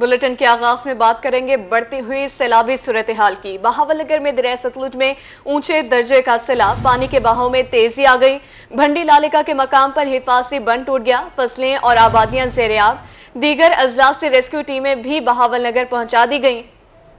Bulletin के आगाज में बात करेंगे बढ़ती हुई सैलाबी सूरत-ए-हाल की। बहावलनगर में दरिया सतलुज में ऊंचे दर्जे का सैलाब, पानी के बहाव में तेजी आ गई। भंडी लालिका के मकाम पर हिफाजती बंद टूट गया, फसलें और आबादियां ज़ेर-ए-आब। दीगर अजला से रेस्क्यू टीमें भी बहावलनगर पहुंचा दी गईं।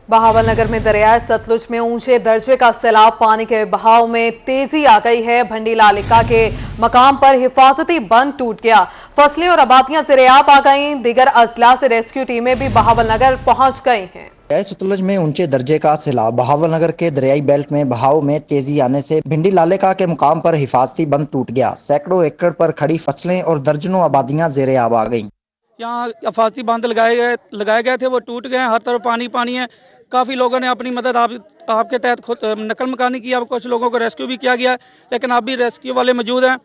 बहावलनगर में दरिया सतलुज में ऊंचे दर्जे का सैलाब, पानी के बहाव में तेजी आ गई है। भंडी लालिका के मकाम पर हिफाजती बंद टूट गया, फसलें और आबादियां ज़ेर-ए-आब आ गईं। दीगर अजला से रेस्क्यू टीमें भी बहावलनगर पहुंच गई हैं। दरिया सतलुज में ऊंचे दर्जे का सैलाब, बहावलनगर के दरियाई बेल्ट में बहाव में तेजी आने से भिंडी लालिका के मुकाम पर हिफाजती बंद टूट गया। सैकड़ों एकड़ पर खड़ी फसलें और दर्जनों आबादियां ज़ेर-ए-आब आ गईं। यहाँ हिफाजती बांध लगाए गए थे, वो टूट गए हैं। हर तरफ पानी पानी है। काफ़ी लोगों ने अपनी मदद आपके तहत खुद नकल मकानी की। अब कुछ लोगों को रेस्क्यू भी किया गया, लेकिन अभी रेस्क्यू वाले मौजूद हैं।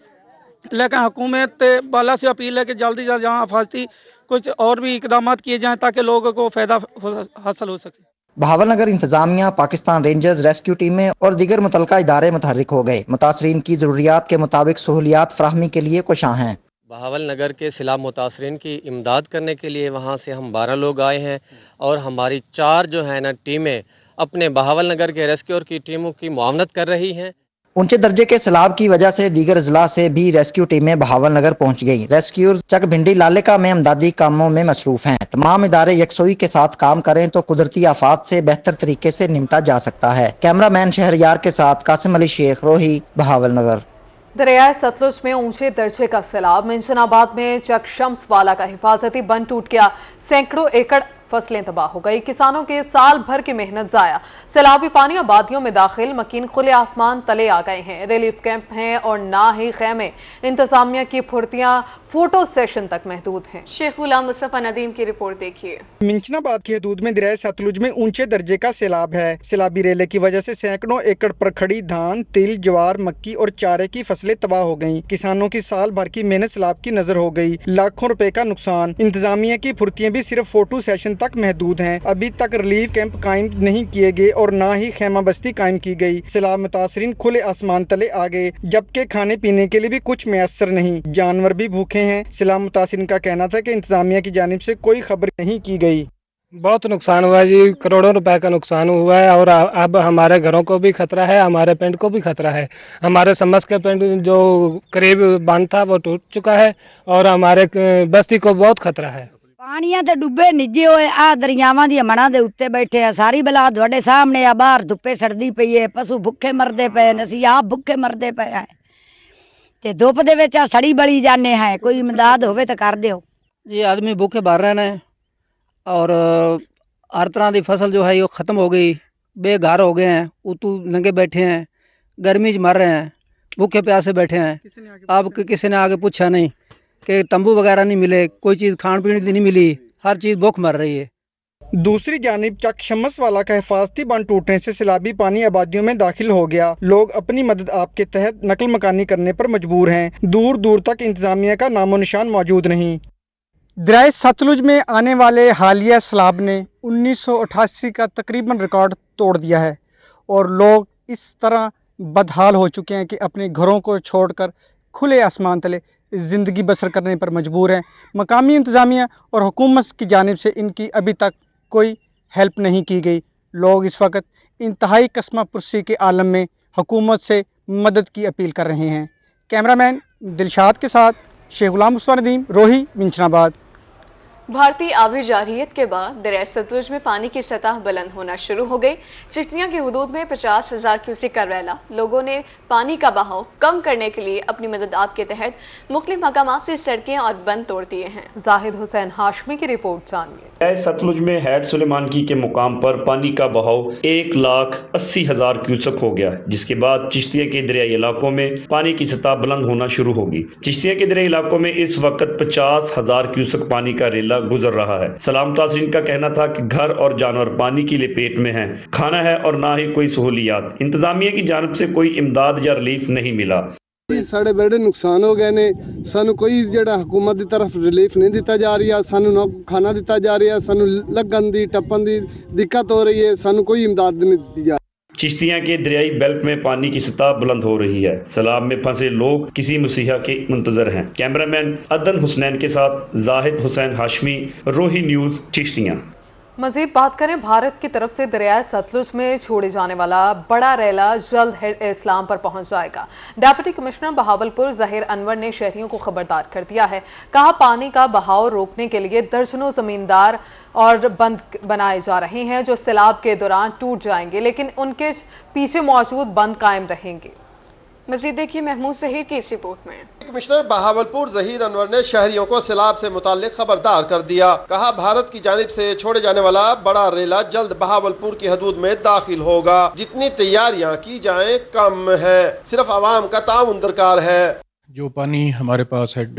लेकिन हुकूमत बाला से अपील है कि जल्दी से जहाँ हिफाजती कुछ और भी इकदाम किए जाएँ ताकि लोगों को फ़ायदा हासिल हो सके। बहावलनगर इंतजामिया, पाकिस्तान रेंजर्स, रेस्क्यू टीमें और दीगर मुतलका इदारे मुतहर्रिक हो गए। मुतासरीन की ज़रूरियात के मुताबिक सहूलियात फराहमी के लिए कोशां हैं। बहावलनगर के सैलाब मुतासरीन की इमदाद करने के लिए वहाँ से हम 12 लोग आए हैं और हमारी 4 जो है ना टीमें अपने बहावलनगर के रेस्क्यू की टीमों की मुआवनत कर रही हैं। ऊंचे दर्जे के सैलाब की वजह से दीगर अजला से भी रेस्क्यू टीमें बहावलनगर पहुंच गई। रेस्क्यूअर चक भिंडी लालिका में इमदादी कामों में मसरूफ हैं। तमाम इदारे यकसुई के साथ काम करें तो कुदरती आफात से बेहतर तरीके से निपटा जा सकता है। कैमरामैन शहरयार के साथ कासिम अली शेख, रोही, बहावलनगर। दरिया सतलुज में ऊंचे दर्जे का सैलाब, मेंशनाबाद में चक शम्सवाला का हिफाजती बंद टूट गया। सैकड़ों एकड़ फसलें तबाह हो गई, किसानों के साल भर की मेहनत जाया। सैलाबी पानी आबादियों में दाखिल, मकीन खुले आसमान तले आ गए हैं। रिलीफ कैंप हैं और ना ही खैमे। इंतजामिया की फुर्तियां फोटो सेशन तक महदूद हैं। शेख गुलाम मुस्तफा नदीम की रिपोर्ट देखिए। मिंचनाबाद की हदूद में दरिया सतलुज में ऊंचे दर्जे का सैलाब है। सैलाबी रेले की वजह से सैकड़ों एकड़ पर खड़ी धान, तिल, ज्वार, मक्की और चारे की फसलें तबाह हो गईं। किसानों की साल भर की मेहनत सैलाब की नजर हो गई। लाखों रुपए का नुकसान। इंतजामिया की फुर्तियां भी सिर्फ फोटो सेशन तक महदूद हैं। अभी तक रिलीफ कैंप कायम नहीं किए गए और ना ही खैमा बस्ती कायम की गई। सैलाब मुतासरीन खुले आसमान तले आ गए, जबकि खाने पीने के लिए भी कुछ मैसर नहीं। जानवर भी भूखे हैं। सैलाब मुतासरीन का कहना था कि इंतजामिया की जानिब से कोई खबर नहीं की गई। बहुत नुकसान हुआ जी, करोड़ों रुपए का नुकसान हुआ है और अब हमारे घरों को भी खतरा है, हमारे पिंड को भी खतरा है। हमारे समस के पिंड जो करीब बांध था वो टूट चुका है और हमारे बस्ती को बहुत खतरा है। पानियां ते डुब्बे निजे होए, आ दरियावां दी मणा दे उत्ते बैठे आ। सारी बला तुहाडे सामने आ। बाहर धुप्पे सड़दी पई है, पशु भुखे मरदे पे, असीं आप भुखे मरदे पे है ते धुप दे विच आ सड़ी बली जाने हैं। कोई इमदाद होवे तो कर दिओ जी। आदमी भूखे मर रहे हैं और हर तरह की फसल जो है वो ख़त्म हो गई। बेघर हो गए हैं, उतू नंगे बैठे हैं, गर्मी च मर रहे हैं, भूखे प्यासे बैठे हैं। अब किसी ने आगे पूछा नहीं कि तंबू वगैरह नहीं मिले, कोई चीज़ खान पीने की नहीं मिली, हर चीज़ भूख मर रही है। दूसरी जानिब चक शम्सवाला का हिफाजती बंद टूटने से सैलाबी पानी आबादियों में दाखिल हो गया। लोग अपनी मदद आपके तहत नकल मकानी करने पर मजबूर हैं। दूर दूर तक इंतजामिया का नामो निशान मौजूद नहीं। दरिया सतलुज में आने वाले हालिया सैलाब ने 1988 का तकरीबन रिकॉर्ड तोड़ दिया है और लोग इस तरह बदहाल हो चुके हैं कि अपने घरों को छोड़कर खुले आसमान तले ज़िंदगी बसर करने पर मजबूर हैं। मकामी इंतजामिया और हुकूमत की जानिब से इनकी अभी तक कोई हेल्प नहीं की गई। लोग इस वक्त इंतहाई कस्मा पुरसी के आलम में हुकूमत से मदद की अपील कर रहे हैं। कैमरामैन दिलशाद के साथ शेख गुलाम मुस्तफा नदीम, रोही, मिंचनाबाद। भारतीय आबी जारहियत के बाद दरिया सतलुज में पानी की सतह बुलंद होना शुरू हो गई। चिश्तियां की हदूद में 50,000 क्यूसेक का रैला। लोगों ने पानी का बहाव कम करने के लिए अपनी मदद आपके तहत मुख्तलिफ मकामात से सड़कें और बंद तोड़ दिए हैं। जाहिद हुसैन हाशमी की रिपोर्ट जानिए। दरिया सतलुज में हैड सुलेमानकी के मुकाम पर पानी का बहाव 1,80,000 क्यूसेक हो गया, जिसके बाद चिश्तिया के दरियाई इलाकों में पानी की सतह बुलंद होना शुरू होगी। चिश्तिया के दरियाई इलाकों में इस वक्त 50,000 क्यूसेक पानी का रेला गुजर रहा है। सलाम तासरीन का कहना था कि घर और जानवर पानी की लपेट में हैं, खाना है और ना ही कोई सहूलियात। इंतजामिया की जानब से कोई इमदाद या रिलीफ नहीं मिला। साढ़े बड़े नुकसान हो गए ने। सानू कोई जेड़ा हुकूमत की तरफ रिलीफ नहीं दिता जा रही है, सानू ना खाना दिता जा रहा है, सानू लगन दी टप्पन दी दिक्कत हो रही है, सानू कोई इमदाद नहीं दी जा। चिश्तियां के दरियाई बेल्ट में पानी की सतह बुलंद हो रही है। सैलाब में फंसे लोग किसी मुसीहा के मुंतजर हैं। कैमरामैन अदन हुसनैन के साथ जाहिद हुसैन हाशमी, रोही न्यूज, चिश्तियां। मजीद बात करें, भारत की तरफ से दरियाए सतलुज में छोड़े जाने वाला बड़ा रैला जल्द हेड इस्लाम पर पहुंच जाएगा। डिप्टी कमिश्नर बहावलपुर जहीर अनवर ने शहरियों को खबरदार कर दिया है। कहा, पानी का बहाव रोकने के लिए दर्जनों जमींदार और बंद बनाए जा रहे हैं जो सैलाब के दौरान टूट जाएंगे, लेकिन उनके पीछे मौजूद बंद कायम रहेंगे। मजीद देखिए महमूद जहीर की इस रिपोर्ट में। कमिश्नर बहावलपुर जहीर अनवर ने शहरियों को सैलाब से मुताल्लिक खबरदार कर दिया। कहा, भारत की जानिब से छोड़े जाने वाला बड़ा रेला जल्द बहावलपुर की हदूद में दाखिल होगा। जितनी तैयारियां की जाएं कम है, सिर्फ आवाम का ताउन दरकार है। जो पानी हमारे पास हेड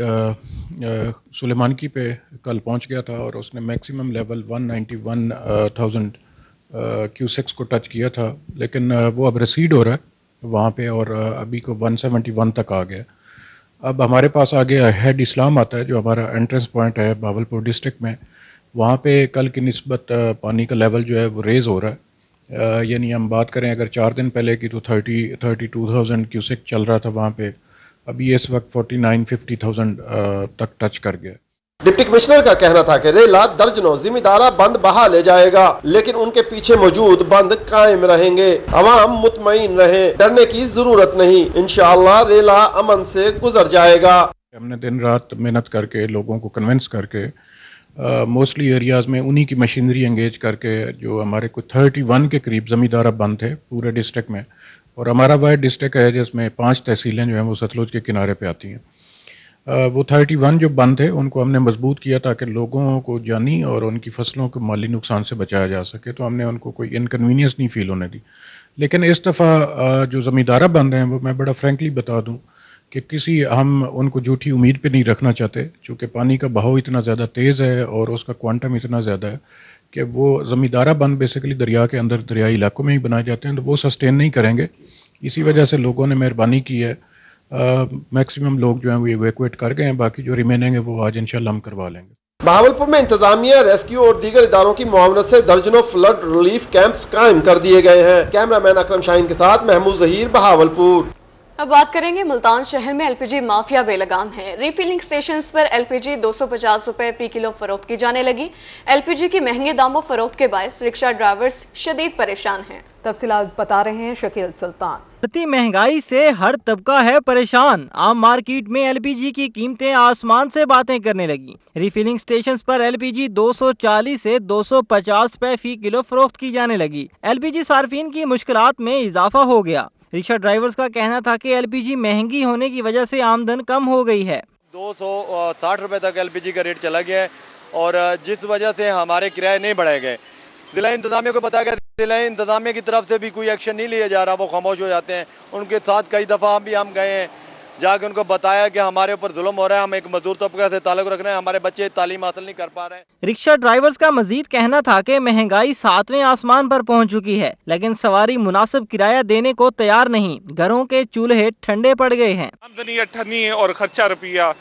सुलेमानकी पे कल पहुंच गया था और उसने मैक्सिमम लेवल 191,000 क्यूसेक्स को टच किया था, लेकिन वो अब रिसीड हो रहा है वहाँ पे और अभी को 171 तक आ गया। अब हमारे पास आगे हेड इस्लाम आता है जो हमारा एंट्रेंस पॉइंट है बहावलपुर डिस्ट्रिक्ट में। वहाँ पे कल की निस्बत पानी का लेवल जो है वो रेज हो रहा है। यानी हम बात करें अगर 4 दिन पहले की तो 32,000 क्यूसेक चल रहा था वहाँ पे, अभी इस वक्त 49-50,000 तक टच कर गया। डिप्टी कमिश्नर का कहना था कि रेला दर्जनों जिम्मेदारा बंद बहा ले जाएगा, लेकिन उनके पीछे मौजूद बंद कायम रहेंगे। अवाम मुतमईन रहे, डरने की जरूरत नहीं। इंशाअल्लाह रेला अमन से गुजर जाएगा। हमने दिन रात मेहनत करके लोगों को कन्विंस करके मोस्टली एरियाज में उन्हीं की मशीनरी एंगेज करके जो हमारे को 31 के करीब जमींदारा बंद थे पूरे डिस्ट्रिक्ट में, और हमारा वह डिस्ट्रिक्ट है जिसमें 5 तहसीलें जो हैं वो सतलुज के किनारे पे आती हैं। वो 31 जो बंद थे उनको हमने मजबूत किया ताकि लोगों को जानी और उनकी फसलों को माली नुकसान से बचाया जा सके, तो हमने उनको कोई इनकन्वीनियंस नहीं फील होने दी। लेकिन इस दफ़ा जो ज़मींदारा बंद हैं वो मैं बड़ा फ्रेंकली बता दूं कि हम उनको झूठी उम्मीद पे नहीं रखना चाहते, चूँकि पानी का बहाव इतना ज़्यादा तेज़ है और उसका क्वांटम इतना ज़्यादा है कि वो ज़मींदारा बंद बेसिकली दरिया के अंदर दरियाई इलाकों में ही बनाए जाते हैं, तो वो सस्टेन नहीं करेंगे। इसी वजह से लोगों ने मेहरबानी की है, मैक्सिमम लोग जो हैं वो इवैक्यूएट कर गए हैं, बाकी जो रिमेनिंग है वो आज इंशाल्लाह हम करवा लेंगे। बहावलपुर में इंतजामिया, रेस्क्यू और दीगर इदारों की मुआवनत से दर्जनों फ्लड रिलीफ कैंप्स कायम कर दिए गए हैं। कैमरामैन अकरम शाहीन के साथ महमूद जहीर, बहावलपुर। अब बात करेंगे मुल्तान शहर में एलपीजी माफिया बेलगाम है। रिफिलिंग स्टेशन पर एलपीजी 250 रुपए फी किलो फरोख्त की जाने लगी। एलपीजी की महंगे दामों फरोख्त के बायस रिक्शा ड्राइवर्स शदीद परेशान हैं। तफसीलात बता रहे हैं शकील सुल्तान। बढ़ती महंगाई से हर तबका है परेशान। आम मार्केट में एलपीजी की कीमतें आसमान से बातें करने लगी। रिफिलिंग स्टेशन पर एलपीजी 240 से 250 रुपए फी किलो फरोख्त की जाने लगी। एलपीजी सार्फिन की मुश्किलात में इजाफा हो गया। रिक्शा ड्राइवर्स का कहना था कि एलपीजी महंगी होने की वजह से आमदन कम हो गई है। 260 रुपए तक एलपीजी का रेट चला गया है और जिस वजह से हमारे किराए नहीं बढ़ाए गए। जिला इंतजामिया को बताया गया, जिला इंतजामिया की तरफ से भी कोई एक्शन नहीं लिया जा रहा, वो खामोश हो जाते हैं। उनके साथ कई दफा हम गए हैं, जाके उनको बताया कि हमारे ऊपर जुल्म हो रहा है, हम एक मजदूर तबके से ताल्लुक रख रहे हैं, हमारे बच्चे तालीम हासिल नहीं कर पा रहे हैं। रिक्शा ड्राइवर्स का मजीद कहना था कि महंगाई 7वें आसमान पर पहुंच चुकी है, लेकिन सवारी मुनासिब किराया देने को तैयार नहीं। घरों के चूल्हे ठंडे पड़ गए हैं। आमदनी अठन्नी है और खर्चा रुपया।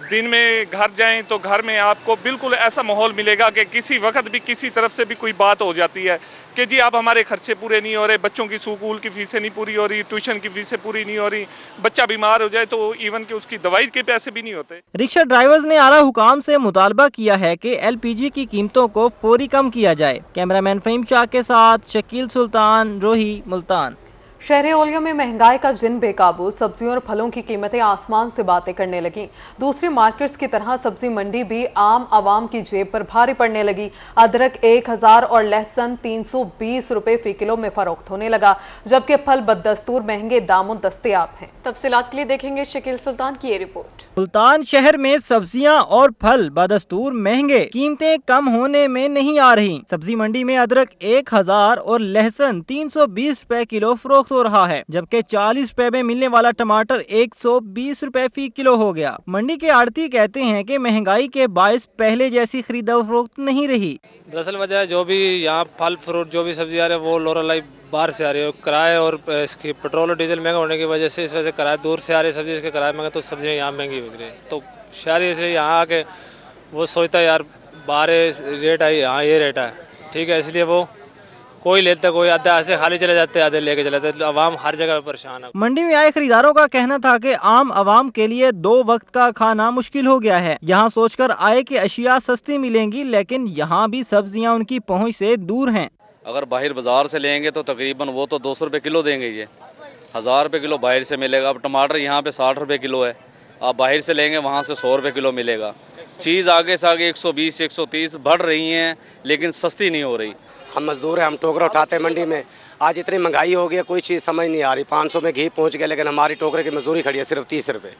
दिन में घर जाएं तो घर में आपको बिल्कुल ऐसा माहौल मिलेगा कि किसी वक्त भी किसी तरफ से भी कोई बात हो जाती है कि जी आप हमारे खर्चे पूरे नहीं हो रहे, बच्चों की स्कूल की फीसें नहीं पूरी हो रही, ट्यूशन की फीसें पूरी नहीं हो रही, बच्चा बीमार हो जाए तो इवन कि उसकी दवाई के पैसे भी नहीं होते। रिक्शा ड्राइवर्स ने आला हुकाम से मुतालबा किया है कि एलपीजी की कीमतों को फौरी कम किया जाए। कैमरामैन फहीम शाह के साथ शकील सुल्तान, रोही, मुल्तान। शहर ओलिया में महंगाई का जिन बेकाबू, सब्जियों और फलों की कीमतें आसमान से बातें करने लगी। दूसरी मार्केट्स की तरह सब्जी मंडी भी आम आवाम की जेब पर भारी पड़ने लगी। अदरक 1000 और लहसुन 320 रुपए फी किलो में फरोख्त होने लगा, जबकि फल बदस्तूर महंगे दामों दस्तयाब हैं। तफसीलात के लिए देखेंगे शकील सुल्तान की ये रिपोर्ट। मुल्तान शहर में सब्जियां और फल बदस्तूर महंगे, कीमतें कम होने में नहीं आ रही। सब्जी मंडी में अदरक 1000 और लहसुन 320 रुपए किलो फरोख्त हो रहा है, जबकि 40 रुपए में मिलने वाला टमाटर 120 रुपए फी किलो हो गया। मंडी के आड़ती कहते हैं कि महंगाई के बायस पहले जैसी खरीदा फरोख्त नहीं रही। दरअसल वजह जो भी यहाँ फल फ्रूट जो भी सब्जी आ रही है वो लोरल बाहर से आ रही है। किराए और इसकी पेट्रोल और डीजल महंगा होने की वजह से इस वजह से किराए दूर से आ रही है सब्जी, इसके किराए महंगे तो सब्जियाँ यहाँ महंगी बिक रही है। तो शहरी से यहाँ आके वो सोचता है यार बाहर रेट है यहाँ ये रेट है, ठीक है, इसलिए वो कोई लेता कोई आधा ऐसे खाली चले जाते आधे लेके चले जाते, आवाम हर जगह परेशान है। मंडी में आए खरीदारों का कहना था कि आम आवाम के लिए 2 वक्त का खाना मुश्किल हो गया है। यहाँ सोचकर आए कि अशिया सस्ती मिलेंगी, लेकिन यहाँ भी सब्जियाँ उनकी पहुँच से दूर हैं। अगर बाहर बाजार से लेंगे तो तकरीबन वो तो 200 रुपये किलो देंगे, ये 1000 रुपये किलो बाहर से मिलेगा। अब टमाटर यहाँ पे 60 रुपये किलो है, आप बाहर से लेंगे वहाँ से 100 रुपये किलो मिलेगा। चीज़ आगे से आगे 120 130 बढ़ रही हैं, लेकिन सस्ती नहीं हो रही। हम मजदूर हैं, हम टोकरा उठाते हैं मंडी में। आज इतनी महंगाई हो गई है, कोई चीज़ समझ नहीं आ रही। 500 में घी पहुंच गया, लेकिन हमारी टोकरे की मजदूरी खड़ी है सिर्फ 30 रुपये।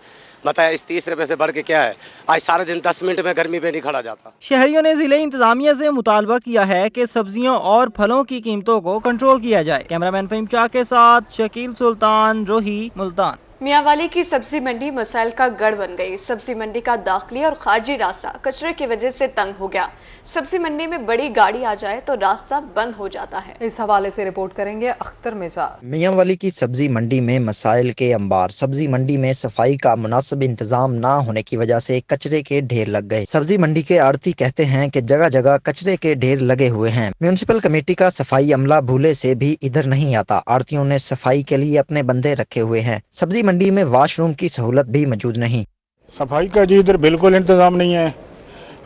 बताया इस 30 रुपये से बढ़ के क्या है? आज सारा दिन 10 मिनट में गर्मी पे नहीं खड़ा जाता। शहरियों ने जिले इंतजामिया से मुतालबा किया है कि सब्जियों और फलों की कीमतों को कंट्रोल किया जाए। कैमरामैन फहीम शाह के साथ शकील सुल्तान, रोही, मुल्तान। मियांवाली की सब्जी मंडी मसाइल का गढ़ बन गई। सब्जी मंडी का दाखिली और खारजी रास्ता कचरे की वजह से तंग हो गया। सब्जी मंडी में बड़ी गाड़ी आ जाए तो रास्ता बंद हो जाता है। इस हवाले से रिपोर्ट करेंगे अख्तर मिजाज। मियांवाली की सब्जी मंडी में मसाइल के अंबार। सब्जी मंडी में सफाई का मुनासिब इंतजाम न होने की वजह से कचरे के ढेर लग गए। सब्जी मंडी के आड़ती कहते हैं कि जगह जगह कचरे के ढेर लगे हुए हैं। म्यूनिसिपल कमेटी का सफाई अमला भूले से भी इधर नहीं आता। आड़तियों ने सफाई के लिए अपने बंदे रखे हुए हैं। सब्जी मंडी में वॉशरूम की सहूलत भी मौजूद नहीं। सफाई का जी इधर बिल्कुल इंतजाम नहीं है।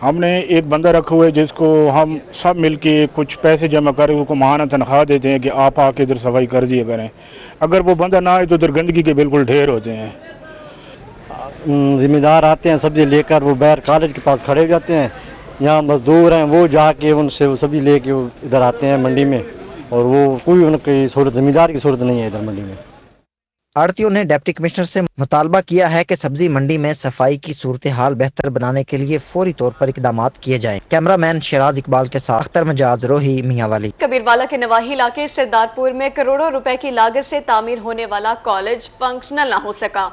हमने एक बंदा रखा हुआ है जिसको हम सब मिलके कुछ पैसे जमा कर उसको माहाना तनख्वाह देते हैं कि आप आके इधर सफाई कर दिया करें। अगर वो बंदा ना आए तो इधर गंदगी के बिल्कुल ढेर होते हैं। जिम्मेदार आते हैं सब्जी लेकर, वो बैर कॉलेज के पास खड़े हो जाते हैं। यहाँ मजदूर हैं, वो जाके उनसे वो सब्जी लेके इधर आते हैं मंडी में, और वो कोई उनकी सूरत जिम्मेदार की सूरत नहीं है इधर मंडी में। आड़तियों ने डिप्टी कमिश्नर से मुतालबा किया है कि सब्जी मंडी में सफाई की सूरत हाल बेहतर बनाने के लिए फौरी तौर पर इकदाम किए जाएं। कैमरामैन शिराज इकबाल के साथ अख्तर मिजाज, रोही, मियांवाली। कबीरवाला के नवाही इलाके सरदारपुर में करोड़ों रुपए की लागत से तामीर होने वाला कॉलेज फंक्शनल न हो सका।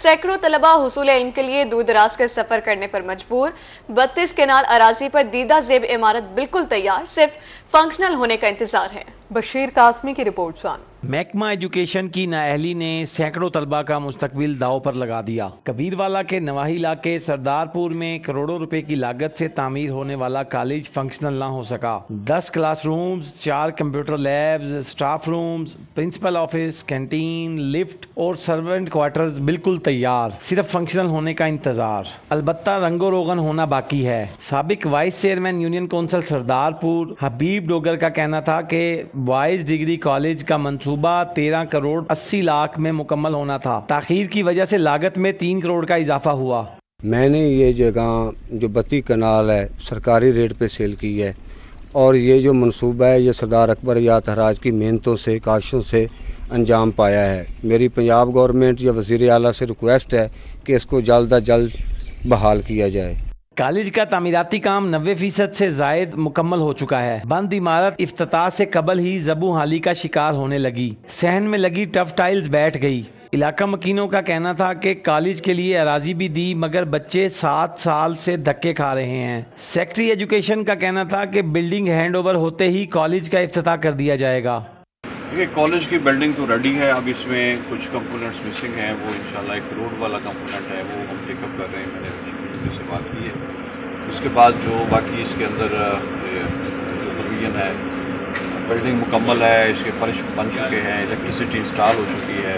सैकड़ों तलबा हुसूल इल्म के लिए दूर दराज कर सफर करने पर मजबूर। 32 केनाल अराजी पर दीदा जेब इमारत बिल्कुल तैयार, सिर्फ फंक्शनल होने का इंतजार है। बशीर कासमी की रिपोर्ट जान। महकमा एजुकेशन की नाअहली ने सैकड़ों तलबा का मुस्तकबिल दाव पर लगा दिया। कबीरवाला के नवाही इलाके सरदारपुर में करोड़ों रुपए की लागत से तामीर होने वाला कॉलेज फंक्शनल ना हो सका। 10 classrooms, 4 computer labs, staff rooms, principal office, canteen, lift और सर्वेंट क्वार्टर्स बिल्कुल तैयार, सिर्फ फंक्शनल होने का इंतजार। अलबत्ता रंगो रोगन होना बाकी है। साबिक vice chairman union council Sardarpur Habib Dogar का कहना था कि बॉयज डिग्री कॉलेज का मंसूबा 13 करोड़ 80 लाख में मुकम्मल होना था। ताखीर की वजह से लागत में 3 करोड़ का इजाफा हुआ। मैंने ये जगह जो 32 कनाल है सरकारी रेट पे सेल की है, और ये जो मंसूबा है ये सरदार अकबर याद हराज की मेहनतों से, काशों से अंजाम पाया है। मेरी पंजाब गवर्नमेंट या वज़ीर आला से रिक्वेस्ट है कि इसको जल्द अज जल्द बहाल किया जाए। कॉलेज का तामीराती काम 90% से जायद मुकम्मल हो चुका है। बंद इमारत इफ्तिताह से कबल ही जबू हाली का शिकार होने लगी। सहन में लगी टफ टाइल्स बैठ गई। इलाका मकीनों का कहना था कि कॉलेज के लिए अराजी भी दी, मगर बच्चे 7 साल से धक्के खा रहे हैं। सेक्रेटरी एजुकेशन का कहना था कि बिल्डिंग हैंड ओवर होते ही कॉलेज का इफ्तिताह कर दिया जाएगा। ये कॉलेज की बिल्डिंग तो रेडी है, अब इसमें कुछ कंपोनेंट्स मिसिंग हैं। वो इंशाल्लाह एक रोड वाला कंपोनेंट है, वो हम पिकअप कर रहे हैं। मैंने से बात की है। उसके बाद जो बाकी इसके अंदर जो प्रोविजन है, बिल्डिंग मुकम्मल है, इसके फर्श बन चुके हैं, इलेक्ट्रिसिटी इंस्टॉल हो चुकी है।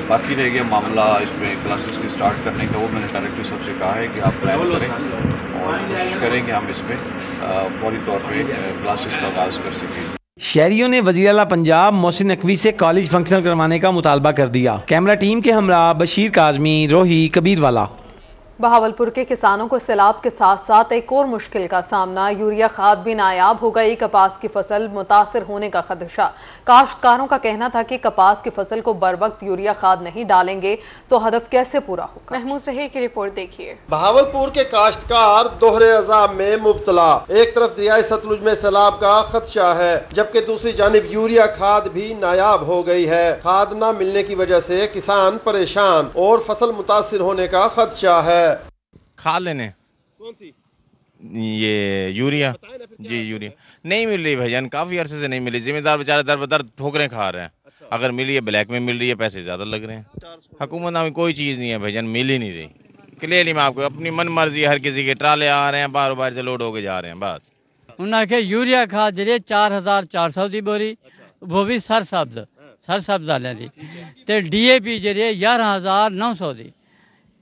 बाकी रह गया मामला इसमें क्लासेस की स्टार्ट करने का। वो मैंने डायरेक्टर साहब से कहा है कि आप प्लान करें और कोशिश करें कि हम इसमें फौरी तौर पर क्लासेस का आगाज कर सकें। शहरियों ने वज़ीर आला पंजाब मोहसिन नकवी से कॉलेज फंक्शनल करवाने का मुतालबा कर दिया। कैमरा टीम के हमरा बशीर काजमी, रोही, कबीरवाला। बहावलपुर के किसानों को सैलाब के साथ साथ एक और मुश्किल का सामना। यूरिया खाद भी नायाब हो गई। कपास की फसल मुतासर होने का खदशा। काश्तकारों का कहना था कि कपास की फसल को बर वक्त यूरिया खाद नहीं डालेंगे तो हदफ कैसे पूरा होगा। महमूद सही की रिपोर्ट देखिए। बहावलपुर के काश्तकार दोहरे अजाब में मुब्तला। एक तरफ दरियाए सतलुज में सैलाब का खदशा है, जबकि दूसरी जानिब यूरिया खाद भी नायाब हो गई है। खाद न मिलने की वजह से किसान परेशान और फसल मुतासिर होने का खदशा है। खाद लेने कौन सी? ये यूरिया जी, यूरिया नहीं मिल रही भाईजान, काफी अरसे से नहीं मिली। जिम्मेदार बेचारे दर बदर ठोकरें खा रहे हैं। अगर मिली है ब्लैक में मिल रही है, पैसे ज्यादा लग रहे हैं। हुकूमत में कोई चीज नहीं है भाईजान, मिल ही नहीं रही। क्लियरली मैं आपको अपनी मन मर्जी, हर किसी के ट्राले आ रहे हैं, बार बार से लोड होके जा रहे हैं। बस उन्हें आखे यूरिया खाद जी 4400 की बोरी, वो भी सरसब्ज वाले की, ते DAP जी 11900 की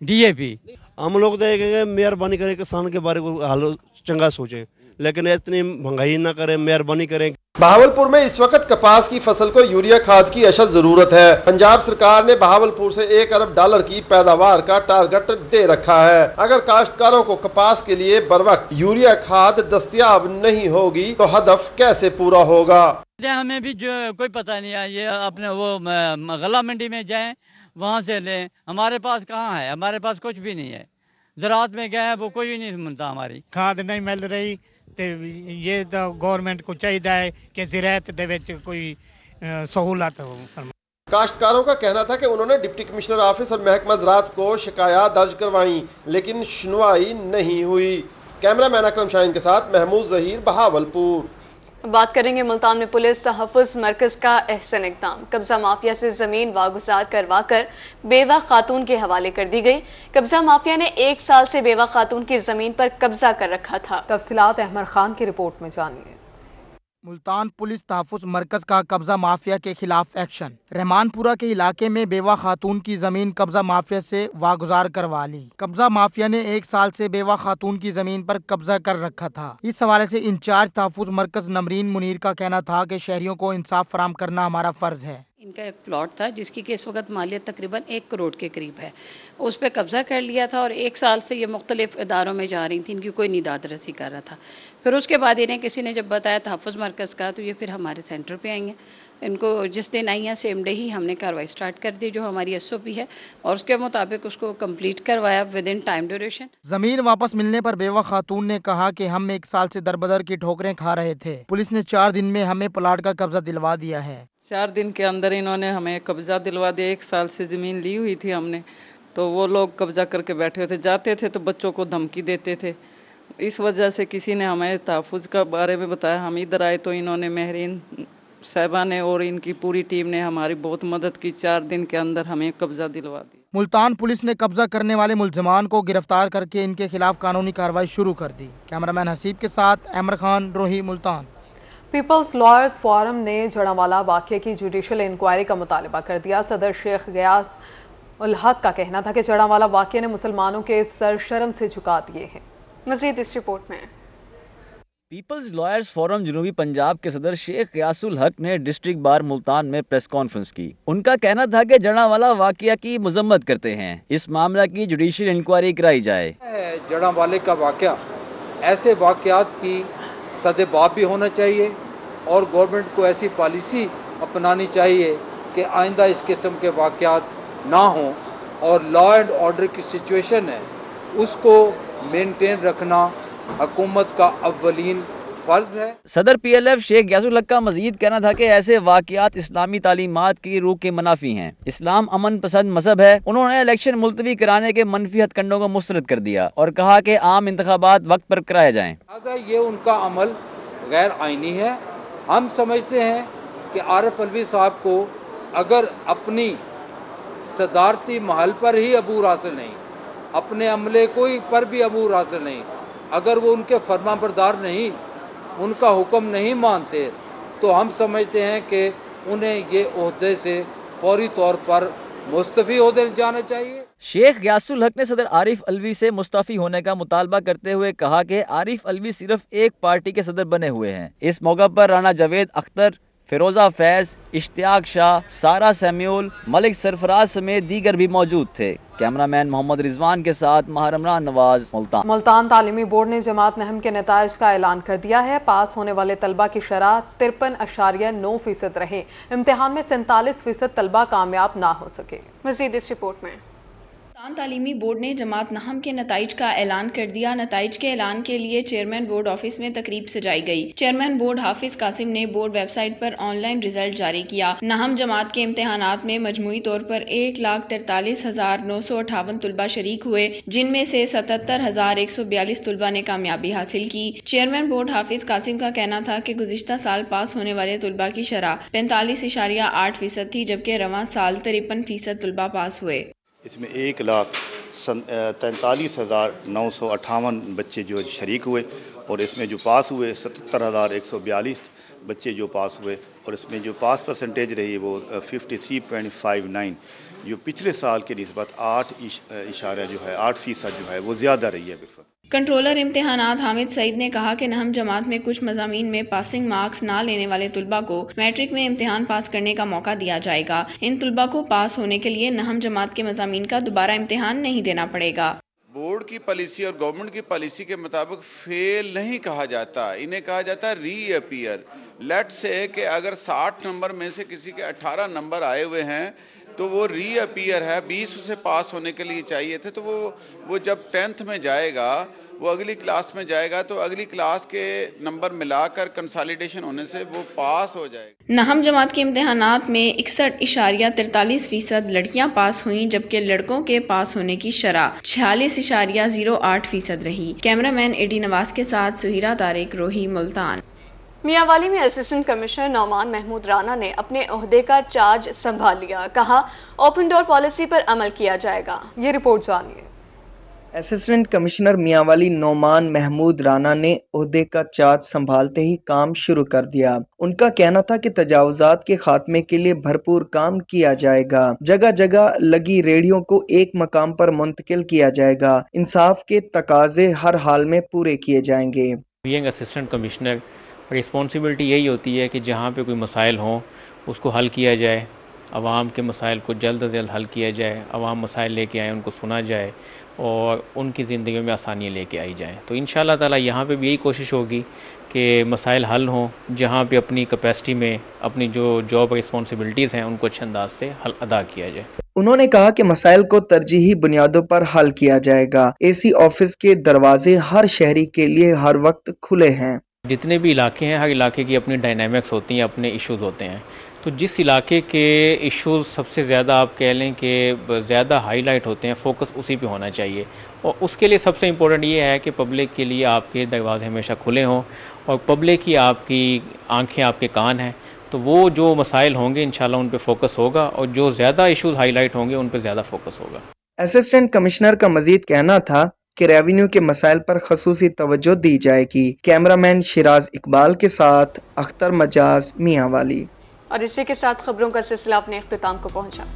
DAP। हम लोग तो कहेंगे मेहरबानी करें किसान के बारे में हाल चंगा सोचें, लेकिन इतनी महंगाई ना करें, मेहरबानी करें। बहावलपुर में इस वक्त कपास की फसल को यूरिया खाद की अशद जरूरत है। पंजाब सरकार ने बहावलपुर से $1 अरब की पैदावार का टारगेट दे रखा है। अगर काश्तकारों को कपास के लिए बरवक्त यूरिया खाद दस्तयाब नहीं होगी तो हदफ कैसे पूरा होगा? हमें भी जो कोई पता नहीं है, ये अपने वो गला मंडी में जाएं, वहां से लें। हमारे पास कहाँ है, हमारे पास कुछ भी नहीं है। ज़राअत में गए वो कोई भी नहीं सुनता, हमारी खाद नहीं मिल रही। तो ये तो गवर्नमेंट को चाहिए कि ज़राअत दे विच कोई सहूलत हो। काश्तकारों का कहना था कि उन्होंने डिप्टी कमिश्नर ऑफिस और महकमा ज़राअत को शिकायत दर्ज करवाई, लेकिन सुनवाई नहीं हुई। कैमरामैन अकरम शाहीन के साथ महमूद ज़हीर, बहावलपुर। बात करेंगे मुल्तान में पुलिस तहफ़्फ़ुज़ मरकज का अहसन इक़दाम। कब्जा माफिया से जमीन वागुजार करवा कर बेवा खातून के हवाले कर दी गई। कब्जा माफिया ने 1 साल से बेवा खातून की जमीन पर कब्जा कर रखा था। तफसीलात अहमद खान की रिपोर्ट में जानिए। मुल्तान पुलिस तहफ़्फ़ुज़ मरकज का कब्जा माफिया के खिलाफ एक्शन। रहमानपुरा के इलाके में बेवा खातून की जमीन कब्जा माफिया से वागुजार करवा ली। कब्जा माफिया ने 1 साल से बेवा खातून की जमीन पर कब्जा कर रखा था। इस हवाले से इंचार्ज तहफ़्फ़ुज़ मरकज नमरीन मुनीर का कहना था कि शहरियों को इंसाफ फराहम करना हमारा फर्ज है। इनका एक प्लॉट था जिसकी कि इस वक्त मालियत तकरीबन 1 करोड़ के करीब है, उस पर कब्जा कर लिया था और 1 साल से ये मुख्तलिफ इदारों में जा रही थी, इनकी कोई निदाद रसी कर रहा था। फिर उसके बाद इन्हें किसी ने जब बताया तहफ़्फ़ुज़ मरकज़ का, तो ये फिर हमारे सेंटर पे आई हैं। इनको जिस दिन आई हैं सेम डे ही हमने कार्रवाई स्टार्ट कर दी, जो हमारी SOP है, और उसके मुताबिक उसको कंप्लीट करवाया विद इन टाइम ड्यूरेशन। जमीन वापस मिलने पर बेवा खातून ने कहा कि हम 1 साल से दरबदर की ठोकरें खा रहे थे। पुलिस ने 4 दिन में हमें प्लाट का कब्जा दिलवा दिया है। 4 दिन के अंदर इन्होंने हमें कब्जा दिलवा दिया। 1 साल से ज़मीन ली हुई थी हमने, तो वो लोग कब्जा करके बैठे हुए थे। जाते थे तो बच्चों को धमकी देते थे। इस वजह से किसी ने हमें तहफ़्फ़ुज़ का बारे में बताया, हम इधर आए तो इन्होंने महरीन साहिबा ने और इनकी पूरी टीम ने हमारी बहुत मदद की। 4 दिन के अंदर हमें कब्जा दिलवा दी। मुल्तान पुलिस ने कब्जा करने वाले मुल्ज़िमान को गिरफ्तार करके इनके खिलाफ कानूनी कार्रवाई शुरू कर दी। कैमरामैन हसीब के साथ अहमद खान, रोही, मुल्तान। पीपल्स लॉयर्स फोरम ने जड़ांवाला वाक़े की जुडिशल इंक्वायरी का मुतालबा कर दिया। सदर शेख गयास उल हक का कहना था कि जड़ांवाला वाक़े ने मुसलमानों के सर शर्म से झुका दिए हैं। मज़ीद इस रिपोर्ट में। पीपल्स लॉयर्स फोरम जनूबी पंजाब के सदर शेख गयासुल हक ने डिस्ट्रिक्ट बार मुल्तान में प्रेस कॉन्फ्रेंस की। उनका कहना था कि जड़ांवाला वाक़या की मजम्मत करते हैं, इस मामला की जुडिशल इंक्वायरी कराई जाए। जड़ांवाले का वाक़या ऐसे वाक़यात की सदेबाब भी होना चाहिए और गवर्नमेंट को ऐसी पॉलिसी अपनानी चाहिए कि आइंदा इस किस्म के वाक़यात ना हों, और लॉ एंड ऑर्डर की सिचुएशन है उसको मेंटेन रखना हुकूमत का अव्वलीन फर्ज है। सदर PLF शेख गयासुल हक का मजीद कहना था कि ऐसे वाक़यात इस्लामी तालीमात की रूह के मुनाफी हैं। इस्लाम अमन पसंद मजहब है। उन्होंने इलेक्शन मुलतवी कराने के मनफी हथकंडों को मुस्तरद कर दिया और कहा कि आम इंतखाबात वक्त पर कराए जाएं। ये उनका अमल गैर आईनी है। हम समझते हैं कि आरिफ अलवी साहब को अगर अपनी सदारती महल पर ही अबूर हासिल नहीं, अपने अमले कोई पर भी अबूर हासिल नहीं, अगर वो उनके फरमाबरदार नहीं, उनका हुक्म नहीं मानते, तो हम समझते हैं कि उन्हें ये ओहदे से फौरी तौर पर मुस्तफ़ी हो जाना चाहिए। शेख गयासुल हक ने सदर आरिफ अलवी से मुस्तफ़ी होने का मुतालबा करते हुए कहा कि आरिफ अलवी सिर्फ एक पार्टी के सदर बने हुए हैं। इस मौका पर राना जावेद अख्तर, फिरोजा फैज, इश्तियाक शाह, सारा सैम्यूल, मलिक सरफराज समेत दीगर भी मौजूद थे। कैमरामैन मोहम्मद रिजवान के साथ महरमरान नवाज, मुल्तान। मुल्तान तालीमी बोर्ड ने जमात नहम के नताइज का ऐलान कर दिया है। पास होने वाले तलबा की शरह 53.9% रहे। इम्तिहान में 47% तलबा कामयाब ना हो सके। मजीद इस रिपोर्ट में। मुल्तान तालीमी बोर्ड ने जमात नहम के नताइज का ऐलान कर दिया। नताइज के ऐलान के लिए चेयरमैन बोर्ड ऑफिस में तकरीब सजाई गई। चेयरमैन बोर्ड हाफिज कासिम ने बोर्ड वेबसाइट पर ऑनलाइन रिजल्ट जारी किया। नहम जमात के इम्तिहानात में मजमूई तौर पर 1,43,958 तलबा शरीक हुए, जिनमें से 77,142 तलबा ने कामयाबी हासिल की। चेयरमैन बोर्ड हाफिज कासिम का कहना था कि गुज़िश्ता साल पास होने वाले तलबा की शरह 45.8% थी, जबकि रवां साल 53% तलबा पास हुए। इसमें 1,43,958 43,958 بچے جو شریک ہوئے اور اس میں جو پاس ہوئے 77,142 بچے جو پاس ہوئے اور اس میں جو پاس پرسنٹیج رہی وہ 53.59 جو پچھلے سال کے نسبت 8% جو ہے وہ زیادہ رہی ہے بالکل۔ کنٹرولر امتحانات حامد سعید نے کہا کہ نہم جماعت میں کچھ مضامین میں پاسنگ مارکس نہ لینے والے طلباء کو میٹرک میں امتحان پاس کرنے کا موقع دیا جائے گا۔ ان طلباء کو پاس ہونے کے لیے نہم جماعت کے مضامین کا دوبارہ امتحان نہیں دینا پڑے گا۔ بورڈ کی پالیسی اور گورنمنٹ کی پالیسی کے مطابق فیل نہیں کہا جاتا، انہیں کہا جاتا ہے ری اپیئر۔ لیٹ سے کہ اگر 60 نمبر میں سے کسی کے 18 نمبر آئے ہوئے ہیں تو وہ ری اپیئر ہے، 20 اسے پاس ہونے کے لیے چاہیے تھے، تو وہ جب 10th میں جائے گا، وہ اگلی کلاس میں جائے گا تو اگلی کلاس کے نمبر ملا کر کنسالیڈیشن ہونے سے وہ پاس ہو جائے گا۔ نہم جماعت کے امتحانات میں 61.43% لڑکیاں پاس ہوئیں جبکہ لڑکوں کے پاس ہونے کی شرح 46.08% رہی۔ کیمرہ مین ایڈی نواز کے ساتھ سہیرہ طارق، روہی، ملتان۔ میاں والی میں اسسٹنٹ کمشنر نعمان محمود رانا نے اپنے عہدے کا چارج سنبھال لیا، کہا اوپن ڈور پالیسی پر عمل کیا جائے گا۔ یہ رپورٹ جانیے۔ اسسٹنٹ کمشنر میاں والی نعمان محمود رانا نے عہدے کا چارج سنبھالتے ہی کام شروع کر دیا۔ ان کا کہنا تھا کہ تجاوزات کے خاتمے کے لیے بھرپور کام کیا جائے گا، جگہ جگہ لگی ریڑھیوں کو ایک مقام پر منتقل کیا جائے گا، انصاف کے تقاضے ہر حال میں پورے کیے جائیں گے۔ بینگ اسسٹنٹ کمشنر رسپانسبلٹی یہی ہوتی ہے کہ جہاں پہ کوئی مسائل ہوں اس کو حل کیا جائے، عوام کے مسائل کو جلد از جلد حل کیا جائے، عوام مسائل لے کے آئیں ان کو سنا جائے اور ان کی زندگی میں آسانیاں لے کے آئی جائیں۔ تو انشاءاللہ تعالی یہاں پہ بھی یہی کوشش ہوگی کہ مسائل حل ہوں، جہاں پہ اپنی کیپیسٹی میں اپنی جو جاب رسپانسبلٹیز ہیں ان کو اچھے انداز سے حل ادا کیا جائے۔ انہوں نے کہا کہ مسائل کو ترجیحی بنیادوں پر حل کیا جائے گا۔ اے سی آفس کے دروازے ہر شہری کے لیے ہر وقت کھلے ہیں۔ جتنے بھی علاقے ہیں ہر علاقے کی اپنی ڈائنامکس ہوتی ہیں، اپنے ایشوز ہوتے ہیں، تو جس علاقے کے ایشوز سب سے زیادہ آپ کہہ لیں کہ زیادہ ہائی لائٹ ہوتے ہیں، فوکس اسی پہ ہونا چاہیے، اور اس کے لیے سب سے امپورٹنٹ یہ ہے کہ پبلک کے لیے آپ کے دروازے ہمیشہ کھلے ہوں اور پبلک ہی آپ کی آنکھیں، آپ کے کان ہیں، تو وہ جو مسائل ہوں گے انشاءاللہ ان پہ فوکس ہوگا اور جو زیادہ ایشوز ہائی لائٹ ہوں گے ان پہ زیادہ فوکس ہوگا۔ اسسٹنٹ کمشنر کا مزید کہنا تھا کہ ریونیو کے مسائل پر خصوصی توجہ دی جائے گی۔ کیمرہ مین شیراز اقبال کے ساتھ اختر مجاز، میاں والی۔ اور اسی کے ساتھ خبروں کا سلسلہ اپنے اختتام کو پہنچا۔